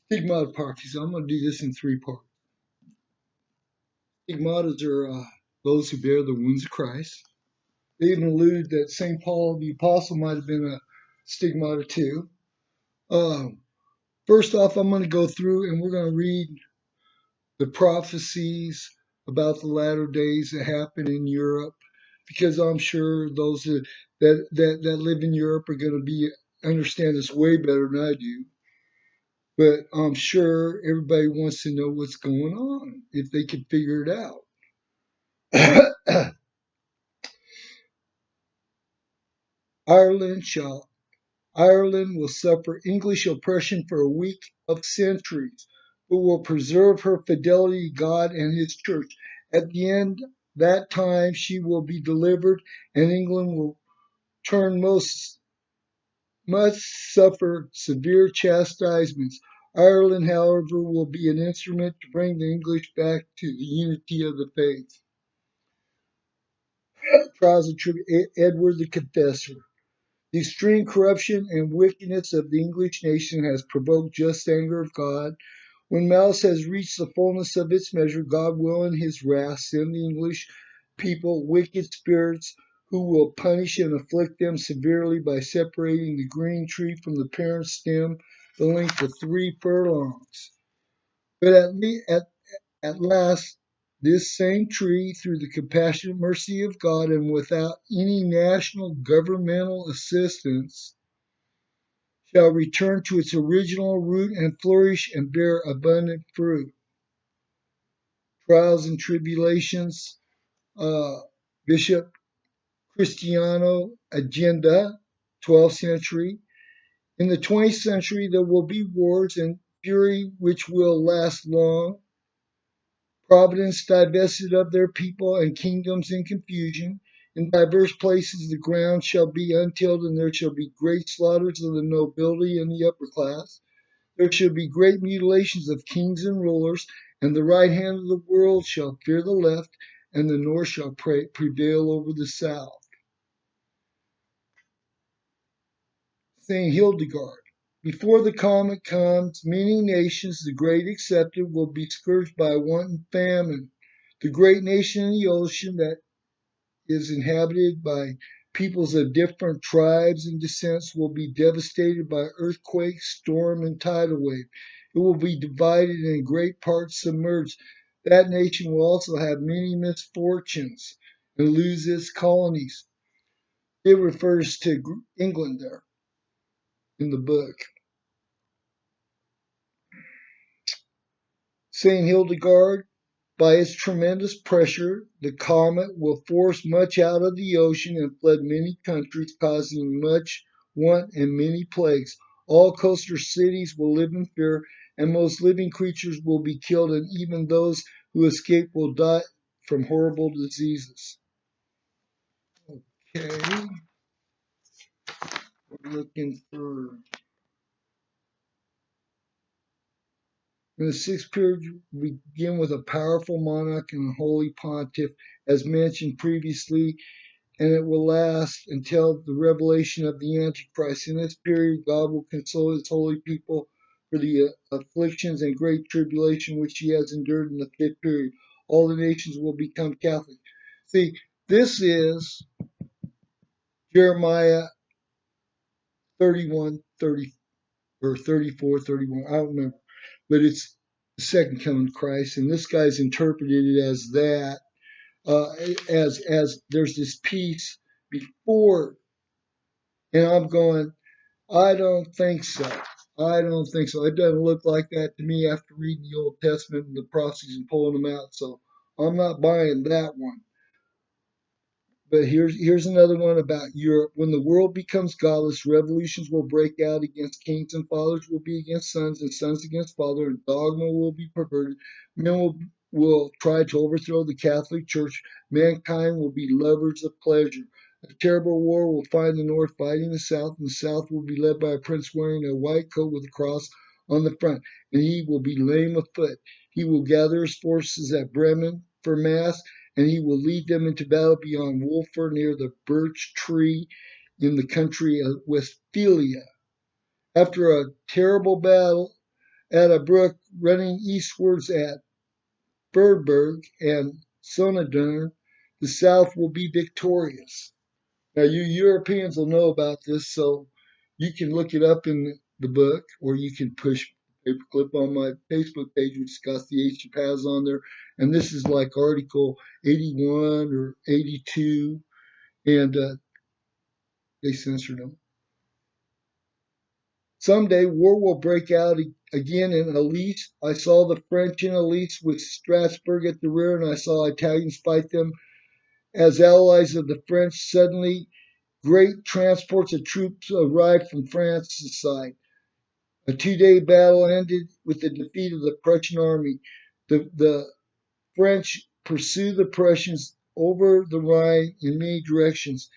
Stigmata prophecies. I'm going to do this in three parts. Stigmatas are those who bear the wounds of Christ. They even allude that St. Paul the Apostle might have been a stigmata too. First off, I'm going to go through and we're going to read the prophecies about the latter days that happen in Europe, because I'm sure those that live in Europe are going to be understand this way better than I do. But I'm sure everybody wants to know what's going on if they can figure it out. Ireland shall Ireland will suffer English oppression for a week of centuries, but will preserve her fidelity to God and His Church. At the end that time she will be delivered, and England will turn must suffer severe chastisements. Ireland, however, will be an instrument to bring the English back to the unity of the faith. Trials of Edward the Confessor. The extreme corruption and wickedness of the English nation has provoked just anger of God. When malice has reached the fullness of its measure, God will in his wrath send the English people wicked spirits who will punish and afflict them severely by separating the green tree from the parent stem the length of 3 furlongs. But at last, this same tree, through the compassionate mercy of God and without any national governmental assistance, shall return to its original root and flourish and bear abundant fruit. Trials and tribulations, Bishop Cristiano Agenda, 12th century. In the 20th century, there will be wars and fury which will last long. Providence divested of their people and kingdoms in confusion. In diverse places the ground shall be untilled, and there shall be great slaughters of the nobility and the upper class. There shall be great mutilations of kings and rulers, and the right hand of the world shall fear the left, and the north shall prevail over the south. St. Hildegard. Before the comet comes, many nations, the great excepted, will be scourged by want and famine. The great nation in the ocean that is inhabited by peoples of different tribes and descents will be devastated by earthquake, storm, and tidal wave. It will be divided and in great parts submerged. That nation will also have many misfortunes and lose its colonies. It refers to England there in the book. St. Hildegard, by its tremendous pressure, the comet will force much out of the ocean and flood many countries, causing much want and many plagues. All coastal cities will live in fear, and most living creatures will be killed, and even those who escape will die from horrible diseases. Okay, we're looking for. In the sixth period, we begin with a powerful monarch and a holy pontiff, as mentioned previously, and it will last until the revelation of the Antichrist. In this period, God will console his holy people for the afflictions and great tribulation which he has endured in the fifth period. All the nations will become Catholic. See, this is Jeremiah 31, 30, or 34, 31. I don't remember. But it's the second coming of Christ, and this guy's interpreted it as that, as there's this peace before. And I'm going, I don't think so. I don't think so. It doesn't look like that to me after reading the Old Testament and the prophecies and pulling them out. So I'm not buying that one. But here's another one about Europe. When the world becomes godless, revolutions will break out against kings, and fathers will be against sons, and sons against fathers, and dogma will be perverted. Men will try to overthrow the Catholic Church. Mankind will be lovers of pleasure. A terrible war will find the North fighting the South, and the South will be led by a prince wearing a white coat with a cross on the front, and he will be lame of foot. He will gather his forces at Bremen for Mass, and he will lead them into battle beyond Wolfer near the birch tree in the country of Westphalia. After a terrible battle at a brook running eastwards at Freiburg and Sonnadern, the South will be victorious. Now, you Europeans will know about this, so you can look it up in the book, or you can push paperclip on my Facebook page, which got the ancient paths on there. And this is like Article 81 or 82, and they censored them. Someday war will break out again in Elise. I saw the French in Elise with Strasbourg at the rear, and I saw Italians fight them as allies of the French. Suddenly, great transports of troops arrived from France's side. A 2-day battle ended with the defeat of the Prussian army. The French pursued the Prussians over the Rhine in many directions.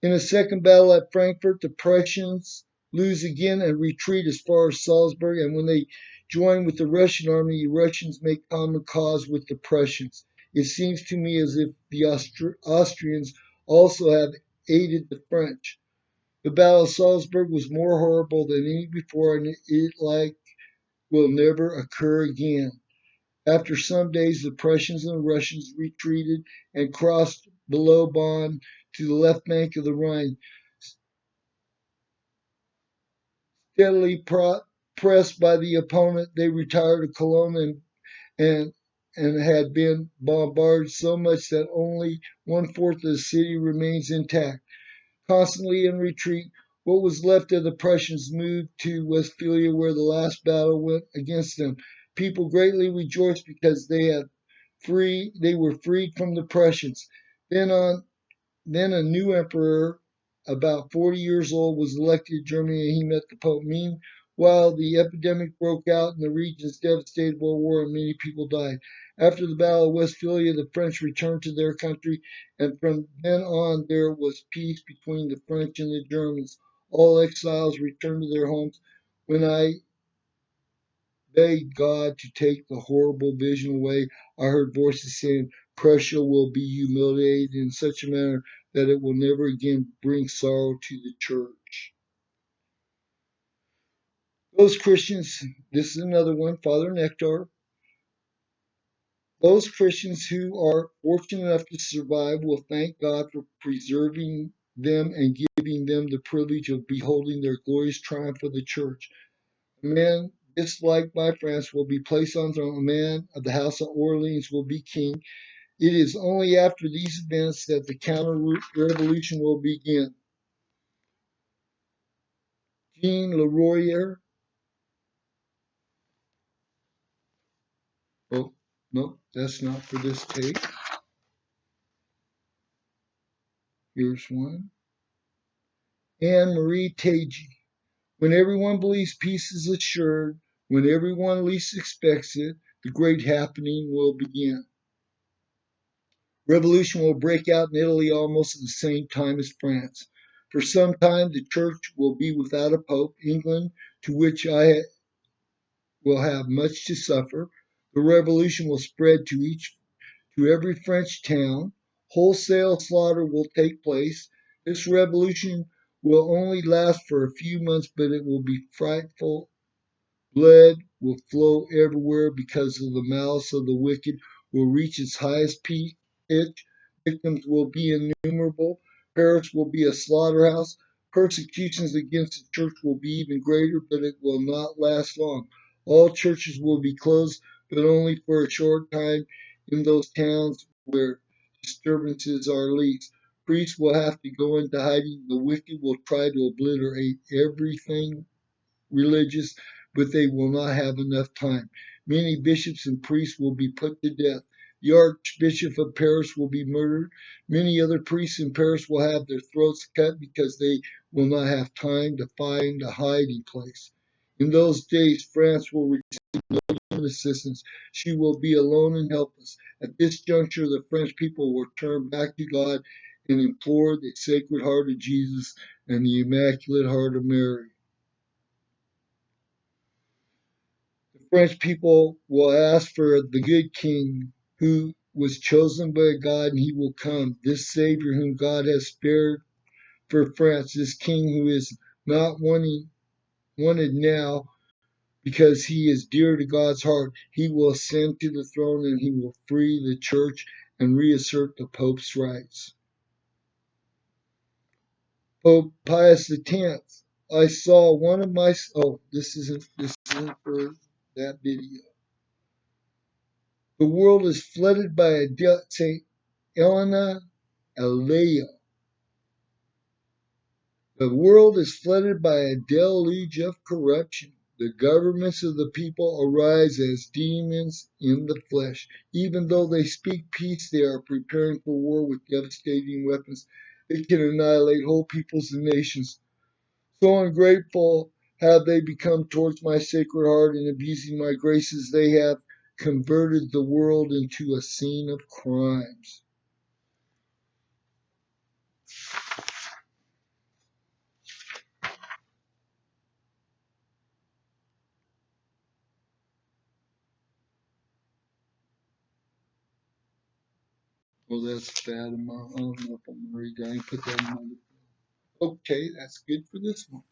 In a second battle at Frankfurt, the Prussians lose again and retreat as far as Salzburg, and when they join with the Russian army, the Russians make common cause with the Prussians. It seems to me as if the Austrians also have aided the French. The Battle of Salzburg was more horrible than any before, and it like will never occur again. After some days, the Prussians and the Russians retreated and crossed below Bonn to the left bank of the Rhine. Steadily pressed by the opponent, they retired to Cologne and, and had been bombarded so much that only 1/4 of the city remains intact. Constantly in retreat, what was left of the Prussians moved to Westphalia, where the last battle went against them. People greatly rejoiced because they were freed from the Prussians. Then on then a new emperor, about 40 years old, was elected in Germany, and he met the Pope. Meanwhile, the epidemic broke out in the regions, devastated world war, and many people died. After the Battle of Westphalia, the French returned to their country, and from then on there was peace between the French and the Germans. All exiles returned to their homes. When I begged God to take the horrible vision away, I heard voices saying, Prussia will be humiliated in such a manner that it will never again bring sorrow to the church. Those Christians, this is another one, Father Nectar. Those Christians who are fortunate enough to survive will thank God for preserving them and giving them the privilege of beholding their glorious triumph of the church. A man disliked by France will be placed on the throne. A man of the house of Orleans will be king. It is only after these events that the counter-revolution will begin. Jean Leroyer. Oh, no, that's not for this tape. Here's one. Anne Marie Tagey. When everyone believes peace is assured, when everyone least expects it, the great happening will begin. Revolution will break out in Italy almost at the same time as France. For some time, the church will be without a pope. England, to which I will have much to suffer. The revolution will spread to every French town. Wholesale slaughter will take place. This revolution will only last for a few months, but it will be frightful. Blood will flow everywhere because of the malice of the wicked will reach its highest pitch. Victims will be innumerable. Paris will be a slaughterhouse. Persecutions against the church will be even greater, but it will not last long. All churches will be closed, but only for a short time in those towns where disturbances are least. Priests will have to go into hiding. The wicked will try to obliterate everything religious, but they will not have enough time. Many bishops and priests will be put to death. The Archbishop of Paris will be murdered. Many other priests in Paris will have their throats cut because they will not have time to find a hiding place. In those days, France will receive no human assistance. She will be alone and helpless. At this juncture, the French people will turn back to God and implore the Sacred Heart of Jesus and the Immaculate Heart of Mary. French people will ask for the good king who was chosen by God, and he will come. This Savior whom God has spared for France, this king who is not wanted now, because he is dear to God's heart. He will ascend to the throne and he will free the church and reassert the Pope's rights. Pope Pius X. I saw one of my this isn't for that video. The world is flooded by a Saint Elena Alea. The world is flooded by a deluge of corruption. The governments of the people arise as demons in the flesh. Even though they speak peace, they are preparing for war with devastating weapons. They can annihilate whole peoples and nations. So ungrateful have they become towards my sacred heart, and abusing my graces, they have converted the world into a scene of crimes. Well, that's bad. I don't know if I'm going to read that. I can put that in my. Okay, that's good for this one.